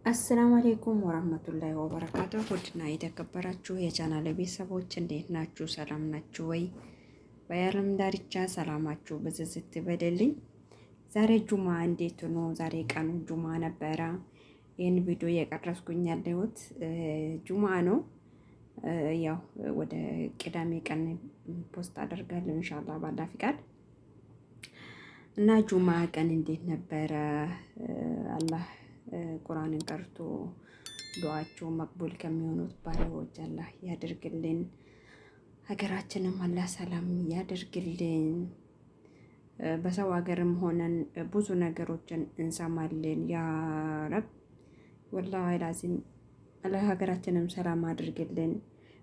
አሰላሙ አለይኩም ወራህመቱላሂ ወበረካቱሁ። ውድና የተከበራችሁ የቻናል ቤተሰቦች እንዴት ናችሁ? ሰላም ናችሁ ወይ? በዓለም ዳርቻ ሰላማችሁ ብዝዝት ይበልልኝ። ዛሬ ጁማ እንዴት ነው? ዛሬ ቀኑ ጁማ ነበረ። ይህን ቪዲዮ የቀረስኩኝ ያለሁት ጁማ ነው። ያው ወደ ቅዳሜ ቀን ፖስት አደርጋለሁ ኢንሻአላህ ባላ ፍቃድ። እና ጁማ ቀን እንዴት ነበረ? አላህ ቁርአንን ቀርቶ ዱዓቸው መቅቡል ከሚሆኑት ባሪያዎች አላህ ያደርግልን። ሀገራችንም አላህ ሰላም ያደርግልን። በሰው ሀገርም ሆነን ብዙ ነገሮችን እንሰማለን። ያ ረብ ወላሂ ላዚም አላህ ሀገራችንም ሰላም አድርግልን።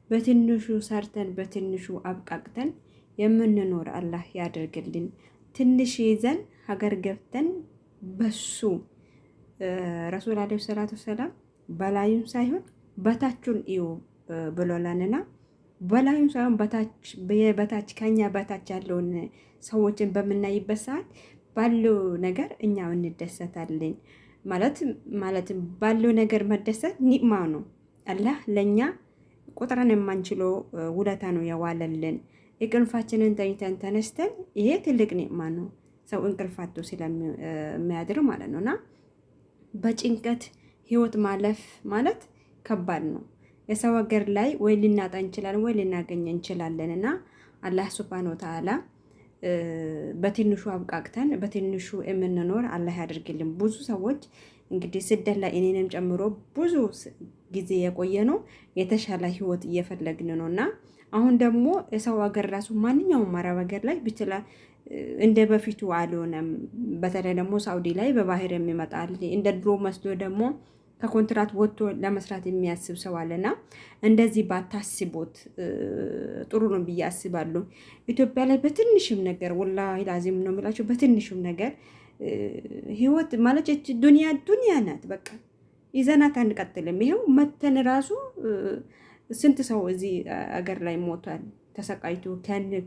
በትንሹ ሰርተን በትንሹ አብቃቅተን የምንኖር አላህ ያደርግልን። ትንሽ ይዘን ሀገር ገብተን በሱ ረሱል አለይሂ ሰላቱ ሰላም በላዩን ሳይሆን በታቹን እዩ ብሎላንና በላዩን ሳይሆን በታች ከኛ በታች ያለውን ሰዎችን በምናይበት ሰዓት ባለው ነገር እኛ እንደሰታለን። ማለት ባለው ነገር መደሰት ኒዕማ ነው። አላህ ለኛ ቁጥረን የማንችለው ውለታ ነው ያዋለልን። እንቅልፋችንን ተኝተን ተነስተን ይሄ ትልቅ ኒዕማ ነው። ሰው እንቅልፋቱ ስለሚያድር ማለት ነውና በጭንቀት ህይወት ማለፍ ማለት ከባድ ነው። የሰው ሀገር ላይ ወይ ልናጣ እንችላለን ወይ ልናገኝ እንችላለን። እና አላህ ሱብሃነሁ ወተዓላ በትንሹ አብቃቅተን በትንሹ የምንኖር አላህ ያደርግልን። ብዙ ሰዎች እንግዲህ ስደት ላይ እኔንም ጨምሮ ብዙ ጊዜ የቆየ ነው የተሻለ ህይወት እየፈለግን ነው። እና አሁን ደግሞ የሰው ሀገር ራሱ ማንኛውም አረብ ሀገር ላይ ብቻ እንደ በፊቱ አልሆነም። በተለይ ደግሞ ሳውዲ ላይ በባህር የሚመጣል እንደ ድሮ መስሎ ደግሞ ከኮንትራት ወጥቶ ለመስራት የሚያስብ ሰው አለና እንደዚህ ባታስቦት ጥሩ ነው ብዬ አስባለሁ። ኢትዮጵያ ላይ በትንሽም ነገር ወላሂ ላዚም ነው የምላችሁ፣ በትንሽም ነገር ህይወት ማለት ዱንያ ናት። በቃ ይዘናት አንቀጥልም። ይሄው መተን ራሱ ስንት ሰው እዚህ አገር ላይ ሞቷል ተሰቃይቶ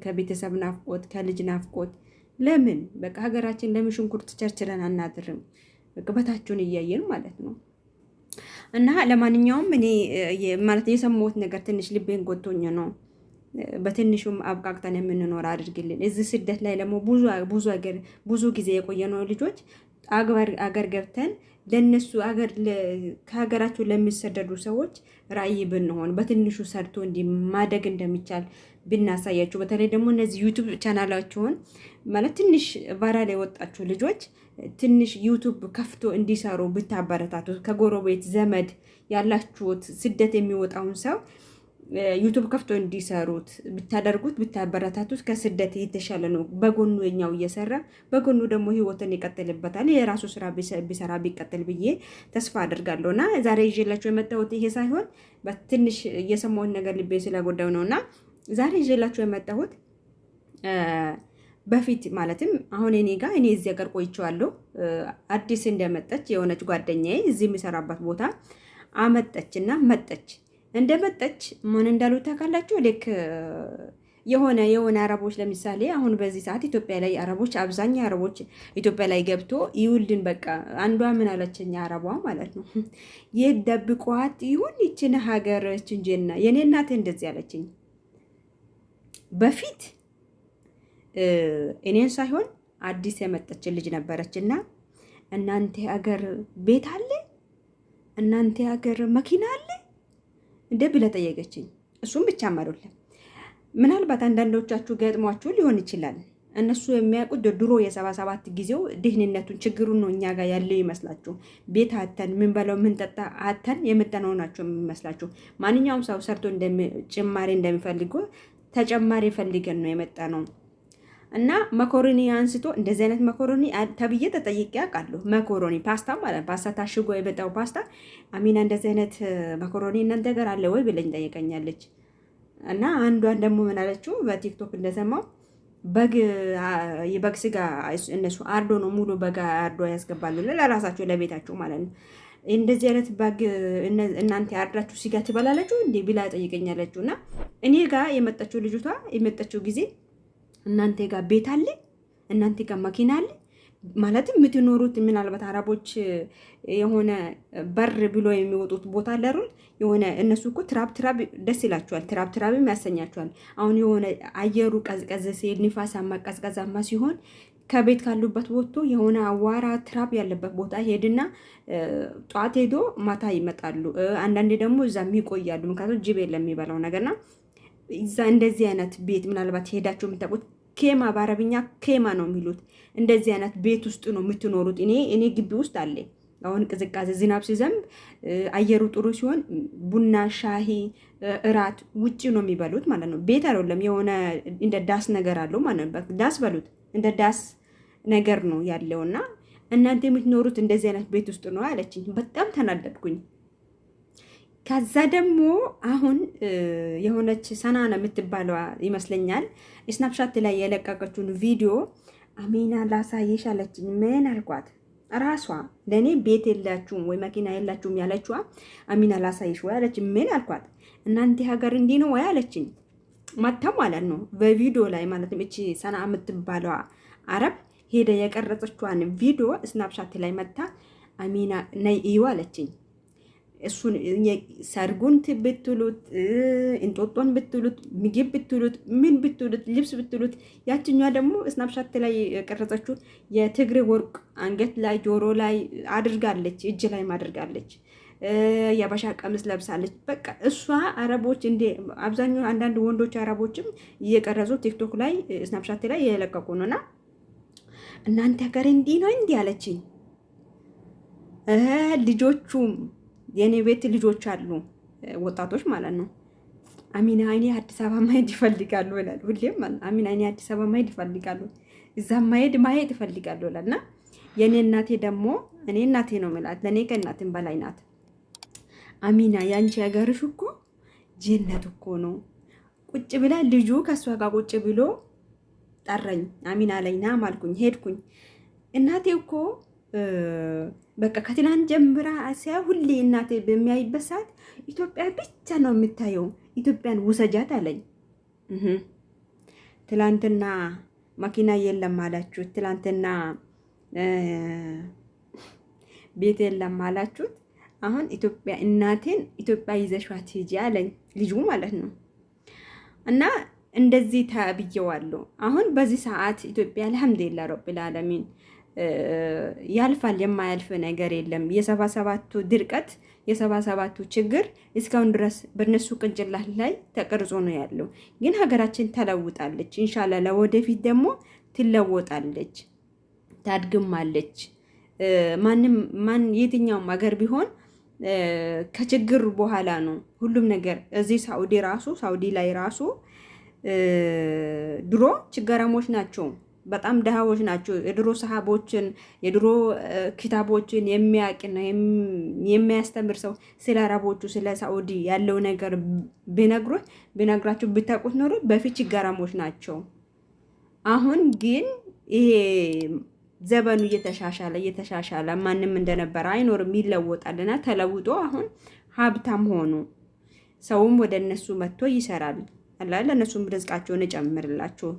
ከቤተሰብ ናፍቆት ከልጅ ናፍቆት። ለምን በቃ ሀገራችን ለምን ሽንኩርት ቸርችረን አናድርም? በቃ በታችሁን እያየን ማለት ነው። እና ለማንኛውም እኔ ማለት የሰማሁት ነገር ትንሽ ልቤን ጎቶኝ ነው። በትንሹም አብቃቅተን የምንኖር አድርግልን። እዚህ ስደት ላይ ደግሞ ብዙ ጊዜ የቆየነው ልጆች አገር ገብተን ለነሱ ከሀገራቸው ለሚሰደዱ ሰዎች ራዕይ ብንሆን በትንሹ ሰርቶ ማደግ እንደሚቻል ብናሳያችሁ። በተለይ ደግሞ እነዚህ ዩቱብ ቻናላቸውን ማለት ትንሽ ቫይራል የወጣችሁ ልጆች ትንሽ ዩቱብ ከፍቶ እንዲሰሩ ብታበረታቱ፣ ከጎረቤት ዘመድ ያላችሁት ስደት የሚወጣውን ሰው ዩቱብ ከፍቶ እንዲሰሩት ብታደርጉት ብታበረታቱት ከስደት የተሻለ ነው። በጎኑ የኛው እየሰራ በጎኑ ደግሞ ህይወትን ይቀጥልበታል። የራሱ ስራ ቢሰራ ቢቀጥል ብዬ ተስፋ አድርጋለሁና ዛሬ ይዤላችሁ የመጣሁት ይሄ ሳይሆን በትንሽ እየሰማሁት ነገር ልቤ ስለጎዳው ነውና ዛሬ ይዤላችሁ የመጣሁት በፊት ማለትም አሁን እኔ እዚህ ሀገር ቆይቼዋለሁ። አዲስ እንደመጣች የሆነች ጓደኛዬ እዚህ የሚሰራበት ቦታ አመጣችና እንደመጣች ምን እንዳሉ ታውቃላችሁ? ልክ የሆነ አረቦች ለምሳሌ አሁን በዚህ ሰዓት ኢትዮጵያ ላይ አረቦች አብዛኛው አረቦች ኢትዮጵያ ላይ ገብቶ ይውልን በቃ አንዷ ምን አለችኝ አረቧ ማለት ነው የደብቋት ይሁን ይችን ሀገር እንጀና የኔ እናት እንደዚህ አለችኝ። በፊት እኔን ሳይሆን አዲስ የመጣች ልጅ ነበረችና እናንተ ሀገር ቤት አለ እናንተ ሀገር መኪና አለ እንደ ብለ ጠየቀችኝ። እሱም ብቻ አማሩልኝ። ምናልባት አንዳንዶቻችሁ ገጥሟችሁ ሊሆን ይችላል። እነሱ የሚያውቁት ድሮ የ77 ጊዜው ድህንነቱን ችግሩን ነው እኛ ጋር ያለው ይመስላችሁ። ቤት አተን ምን በለው ምን ጠጣ አተን የመጣነው ናቸው የሚመስላችሁ። ማንኛውም ሰው ሰርቶ ጭማሪ እንደሚፈልገው ተጨማሪ ፈልገን ነው የመጣ ነው። እና መኮሮኒ አንስቶ እንደዚህ አይነት መኮሮኒ ተብዬ ተጠይቄ አውቃለሁ። መኮሮኒ ፓስታ ማለት ፓስታ ታሽጎ የመጣው ፓስታ አሚና እንደዚህ አይነት መኮሮኒ እናንተ ጋር አለ ወይ ብለኝ ጠይቀኛለች። እና አንዷን ደግሞ ምን አለችው በቲክቶክ እንደሰማው የበግ ስጋ እነሱ አርዶ ነው ሙሉ በጋ አርዶ ያስገባሉ ለራሳቸው ለቤታቸው ማለት ነው። እንደዚህ አይነት በግ እናንተ አርዳችሁ ስጋ ትበላለችሁ እንዴ ብላ ጠይቀኛለች። እና እኔ ጋር የመጣችው ልጅቷ የመጣችው ጊዜ እናንተ ጋር ቤት አለ እናንተ ጋር መኪና አለ ማለትም የምትኖሩት ምናልባት አረቦች የሆነ በር ብሎ የሚወጡት ቦታ ለሩል የሆነ እነሱ እኮ ትራብ ደስ ይላቸዋል፣ ትራብም ያሰኛቸዋል። አሁን የሆነ አየሩ ቀዝቀዝ ሲል ንፋሳማ ቀዝቀዛማ ሲሆን ከቤት ካሉበት ወጥቶ የሆነ አዋራ ትራብ ያለበት ቦታ ሄድና ጠዋት ሄዶ ማታ ይመጣሉ። አንዳንዴ ደግሞ እዛም ይቆያሉ። ምክንያቱም ጅብ የለም የሚበላው ነገርና እዛ እንደዚህ አይነት ቤት ምናልባት ሄዳችሁ የምታውቁት ኬማ፣ በአረብኛ ኬማ ነው የሚሉት። እንደዚህ አይነት ቤት ውስጥ ነው የምትኖሩት። እኔ ግቢ ውስጥ አለ። አሁን ቅዝቃዜ ዝናብ ሲዘንብ አየሩ ጥሩ ሲሆን ቡና፣ ሻሂ፣ እራት ውጪ ነው የሚበሉት ማለት ነው። ቤት አይደለም፣ የሆነ እንደ ዳስ ነገር አለው ማለት ነው። ዳስ በሉት፣ እንደ ዳስ ነገር ነው ያለውና እናንተ የምትኖሩት እንደዚህ አይነት ቤት ውስጥ ነው አለችኝ። በጣም ተናደድኩኝ። ከዛ ደግሞ አሁን የሆነች ሰናና የምትባለው ይመስለኛል ስናፕሻት ላይ የለቀቀችውን ቪዲዮ አሚና ላሳየሽ አለችኝ። ምን አልኳት? ራሷ ለእኔ ቤት የላችሁም ወይ መኪና የላችሁም ያለችዋ አሚና ላሳየሽ ወይ አለች። ምን አልኳት? እናንተ ሀገር እንዲህ ነው ወይ አለችኝ። መታ ማለት ነው በቪዲዮ ላይ ማለት ነው። እቺ ሰና የምትባለው አረብ ሄደ የቀረጸችዋን ቪዲዮ ስናፕሻት ላይ መታ አሚና ነይ እዩ አለችኝ። እሱን ሰርጉን ብትሉት እንጦጦን ብትሉት ምግብ ብትሉት ምን ብትሉት ልብስ ብትሉት ያችኛዋ ደግሞ ስናፕሻት ላይ የቀረጸችው የትግሬ ወርቅ አንገት ላይ ጆሮ ላይ አድርጋለች፣ እጅ ላይ አድርጋለች፣ የባሻ ቀሚስ ለብሳለች። በቃ እሷ አረቦች እንደ አብዛኛው አንዳንድ ወንዶች አረቦችም እየቀረጹ ቲክቶክ ላይ ስናፕሻት ላይ የለቀቁ ነውና እናንተ ሀገር እንዲህ ነው እንዲህ አለችኝ። ልጆቹም የኔ ቤት ልጆች አሉ፣ ወጣቶች ማለት ነው። አሚና እኔ አዲስ አበባ ማሄድ ይፈልጋሉ ይላል ሁሌም ማለት ነው። አሚና እኔ አዲስ አበባ ማሄድ ይፈልጋሉ፣ እዛ ማሄድ ይፈልጋሉ ይላልና የኔ እናቴ ደግሞ እኔ እናቴ ነው የምላት፣ ለኔ ከእናቴም በላይ ናት። አሚና ያንቺ ሀገርሽ እኮ ጀነት እኮ ነው። ቁጭ ብላ ልጁ ከሷ ጋር ቁጭ ብሎ ጠረኝ። አሚና ላይ ና ማልኩኝ፣ ሄድኩኝ። እናቴ እኮ በቃ ከትላንት ጀምራ አሲያ ሁሌ እናቴ በሚያይበት ሰዓት ኢትዮጵያ ብቻ ነው የምታየው። ኢትዮጵያን ውሰጃት አለኝ። ትላንትና መኪና የለም አላችሁት፣ ትላንትና ቤት የለም አላችሁት። አሁን ኢትዮጵያ እናቴን ኢትዮጵያ ይዘሻት ሂጂ አለኝ ልጁ ማለት ነው። እና እንደዚህ ተብየዋለሁ። አሁን በዚህ ሰዓት ኢትዮጵያ አልሐምዱሊላህ ረብል ዓለሚን ያልፋል። የማያልፍ ነገር የለም። የ77ቱ ድርቀት የ77ቱ ችግር እስካሁን ድረስ በነሱ ቅንጭላት ላይ ተቀርጾ ነው ያለው። ግን ሀገራችን ተለውጣለች። ኢንሻአላህ ለወደፊት ደግሞ ትለወጣለች፣ ታድግማለች። የትኛውም ሀገር ቢሆን ከችግር በኋላ ነው ሁሉም ነገር። እዚህ ሳውዲ ላይ ራሱ ድሮ ችግረኞች ናቸው፣ በጣም ድሃዎች ናቸው። የድሮ ሰሃቦችን የድሮ ኪታቦችን የሚያውቅና የሚያስተምር ሰው ስለ አረቦቹ ስለ ሳኡዲ ያለው ነገር ቢነግራችሁ ብታውቁት ኖሮ በፊት ችግረኞች ናቸው። አሁን ግን ይሄ ዘመኑ እየተሻሻለ ማንም እንደነበረ አይኖርም፣ ይለወጣልና ተለውጦ አሁን ሀብታም ሆኑ። ሰውም ወደ እነሱ መጥቶ ይሰራል። አላህ ለእነሱም ርዝቃቸውን ይጨምርላቸው፣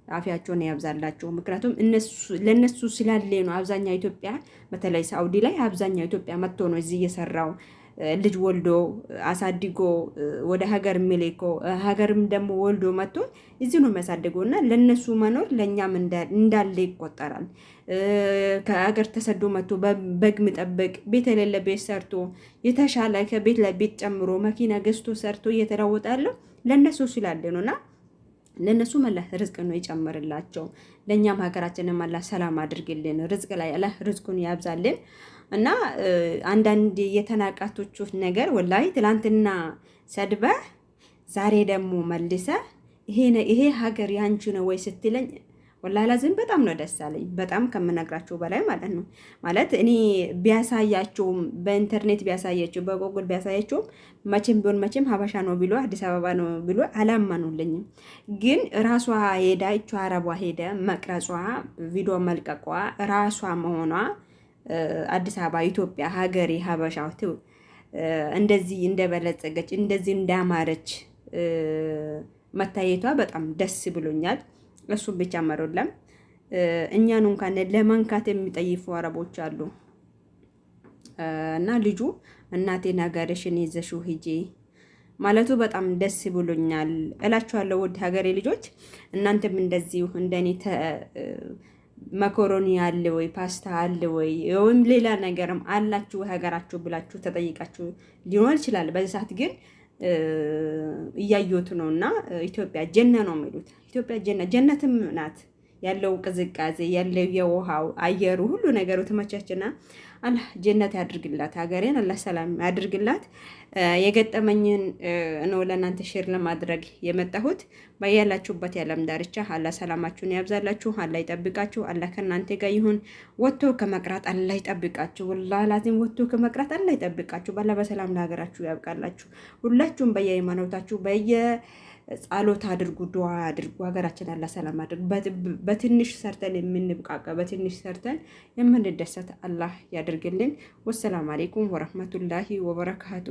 አፊያቸውን ያብዛላቸው። ምክንያቱም ለነሱ ስላለ ነው። አብዛኛው ኢትዮጵያ በተለይ ሳኡዲ ላይ አብዛኛው ኢትዮጵያ መጥቶ ነው እዚህ እየሰራው ልጅ ወልዶ አሳድጎ ወደ ሀገር ሚልኮ ሀገርም ደግሞ ወልዶ መጥቶ እዚህ ነው የሚያሳድገውና ለነሱ መኖር ለኛም እንዳለ ይቆጠራል። ከሀገር ተሰዶ መጥቶ በግ መጠበቅ ቤት የሌለ ቤት ሰርቶ የተሻለ ከቤት ላይ ቤት ጨምሮ መኪና ገዝቶ ሰርቶ እየተለወጠ ያለው ለነሱ ስላለ ነውና ለነሱ አላህ ርዝቅ ነው ይጨምርላቸው። ለኛም ሀገራችንን አላህ ሰላም አድርግልን፣ ርዝቅ ላይ አላህ ርዝቁን ያብዛልን። እና አንዳንድ የተናቃቶቹ ነገር ወላሂ ትላንትና ሰድበህ ዛሬ ደግሞ መልሰህ ይሄ ሀገር ያንቺ ነው ወይ ስትለኝ ወላሂ ላዝም በጣም ነው ደስ አለኝ። በጣም ከምነግራቸው በላይ ማለት ነው። ማለት እኔ ቢያሳያቸውም በኢንተርኔት ቢያሳያቸው በጎግል ቢያሳያቸውም መቼም ሀበሻ ነው ብሎ አዲስ አበባ ነው ብሎ አላመኑልኝም። ግን ራሷ ሄዳ እቿ አረቧ ሄደ መቅረጿ ቪዲዮ መልቀቋ ራሷ መሆኗ አዲስ አበባ ኢትዮጵያ ሀገሬ ሀበሻው እንደዚህ እንደበለጸገች እንደዚህ እንዳማረች መታየቷ በጣም ደስ ብሎኛል። እሱም ብቻ መሮለም እኛን እንኳን ለመንካት የሚጠይፉ አረቦች አሉ። እና ልጁ እናቴን ሀገርሽን ይዘሽው ሂጂ ማለቱ በጣም ደስ ብሎኛል እላችኋለሁ። ውድ ሀገሬ ልጆች እናንተም እንደዚሁ እንደኔ መኮሮኒ አለ ወይ ፓስታ አለ ወይ ወይም ሌላ ነገርም አላችሁ ሀገራችሁ ብላችሁ ተጠይቃችሁ ሊሆን ይችላል። በዚህ ሰዓት ግን እያየሁት ነው እና ኢትዮጵያ ጀነ ነው የሚሉት። ኢትዮጵያ ጀነትም ናት። ያለው ቅዝቃዜ ያለው የውሃው አየሩ ሁሉ ነገሩ ተመቻችና አላህ ጀነት ያድርግላት። ሀገሬን አላህ ሰላም ያድርግላት። የገጠመኝን ነው ለእናንተ ሼር ለማድረግ የመጣሁት። በያላችሁበት የዓለም ዳርቻ አላህ ሰላማችሁን ያብዛላችሁ፣ አላህ ይጠብቃችሁ፣ አላህ ከእናንተ ጋር ይሁን። ወጥቶ ከመቅራት አላህ ይጠብቃችሁ። ወላሂ ላዚም ወጥቶ ከመቅራት አላህ ይጠብቃችሁ። ባላ በሰላም ለሀገራችሁ ያብቃላችሁ። ሁላችሁም በየሃይማኖታችሁ ጸሎት አድርጉ፣ ዱዓ አድርጉ። ሀገራችን አላህ ሰላም አድርጉ። በትንሽ ሰርተን የምንብቃቃ በትንሽ ሰርተን የምንደሰት አላህ ያድርግልን። ወሰላም አለይኩም ወረህመቱላሂ ወበረካቱ።